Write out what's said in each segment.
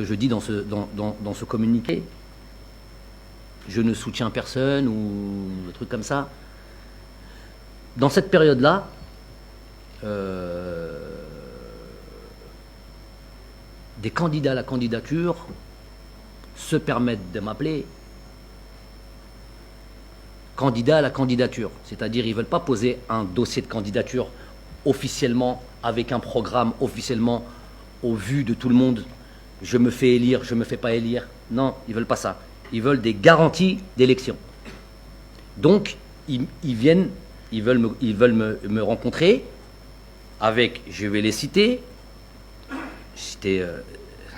que je dis dans dans ce communiqué. Je ne soutiens personne ou des trucs comme ça. Dans cette période-là, des candidats à la candidature se permettent de m'appeler candidat à la candidature. C'est-à-dire, ils ne veulent pas poser un dossier de candidature officiellement, avec un programme officiellement, au vu de tout le monde. Je me fais élire, je ne me fais pas élire. Non, ils ne veulent pas ça. Ils veulent des garanties d'élection. Donc, ils veulent me rencontrer avec, je vais les citer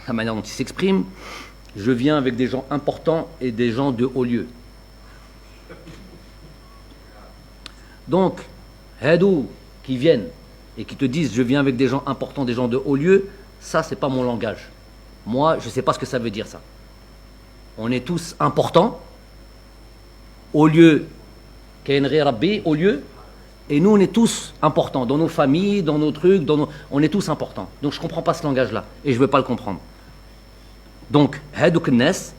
la manière dont ils s'expriment. Je viens avec des gens importants et des gens de haut lieu. Donc, Hadou qui viennent et qui te disent je viens avec des gens importants, des gens de haut lieu, ça c'est pas mon langage. Moi, je ne sais pas ce que ça veut dire ça. On est tous importants, au lieu, Kainri Rabbi, au lieu, et nous on est tous importants, dans nos familles, dans nos trucs, on est tous importants. Donc je ne comprends pas ce langage-là, et je ne veux pas le comprendre. Donc, Hadouk Nes,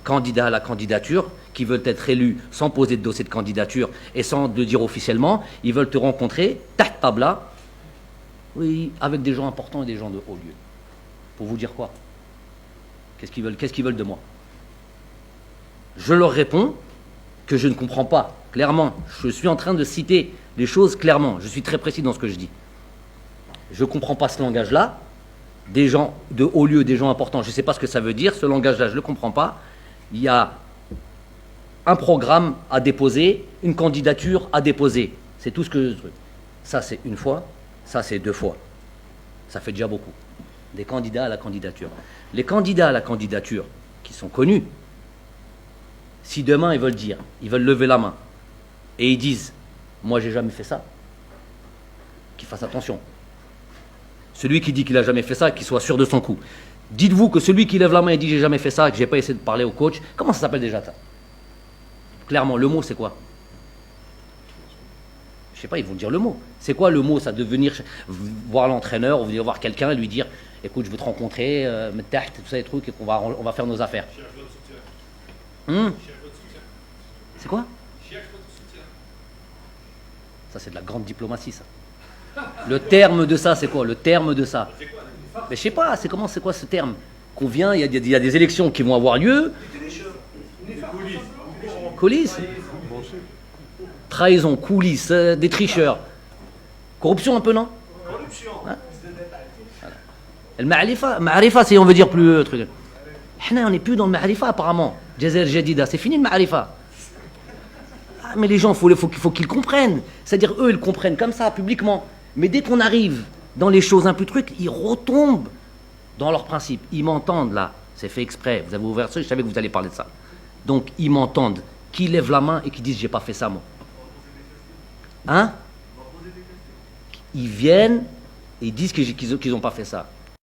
candidats à la candidature, qui veulent être élus sans poser de dossier de candidature et sans le dire officiellement, ils veulent te rencontrer, taht tabla, oui, avec des gens importants et des gens de haut lieu. Pour vous dire quoi? Qu'est-ce qu'ils veulent de moi? Je leur réponds que je ne comprends pas, clairement. Je suis en train de citer les choses clairement. Je suis très précis dans ce que je dis. Je ne comprends pas ce langage-là. Des gens de haut lieu, des gens importants, je ne sais pas ce que ça veut dire. Ce langage-là, je ne le comprends pas. Il y a un programme à déposer, une candidature à déposer. C'est tout ce que je veux. Ça, c'est une fois. Ça, c'est 2 fois. Ça fait déjà beaucoup. Des candidats à la candidature. Les candidats à la candidature qui sont connus, si demain ils veulent lever la main et ils disent « moi j'ai jamais fait ça », qu'ils fassent attention. Celui qui dit qu'il n'a jamais fait ça, qu'il soit sûr de son coup. Dites-vous que celui qui lève la main et dit « j'ai jamais fait ça », que j'ai pas essayé de parler au coach, comment ça s'appelle déjà ça? Clairement, le mot c'est quoi? Je sais pas, ils vont dire le mot. C'est quoi le mot, ça, de venir voir l'entraîneur ou venir voir quelqu'un et lui dire « écoute, je veux te rencontrer, tout ça, les trucs, et on va faire nos affaires ». C'est quoi? Ça, c'est de la grande diplomatie, ça. Le terme de ça, c'est quoi? Le terme de ça? Mais je sais pas, c'est quoi ce terme? Qu'on vient, il y a des élections qui vont avoir lieu. Coulisses. Trahison, coulisses, des tricheurs. Corruption un peu, non? Hein? Le ma'arifa, si on veut dire plus truc. On n'est plus dans le ma'arifa apparemment. Jazair Jadida, c'est fini le ma'arifa. Ah, mais les gens, il faut qu'ils comprennent. C'est-à-dire, eux, ils comprennent comme ça, publiquement. Mais dès qu'on arrive dans les choses un peu trucs, ils retombent dans leurs principes. Ils m'entendent là. C'est fait exprès. Vous avez ouvert ça, je savais que vous alliez parler de ça. Donc, ils m'entendent. Qui lèvent la main et qui disent, j'ai pas fait ça, moi. Hein? Ils viennent et ils disent qu'ils n'ont pas fait ça.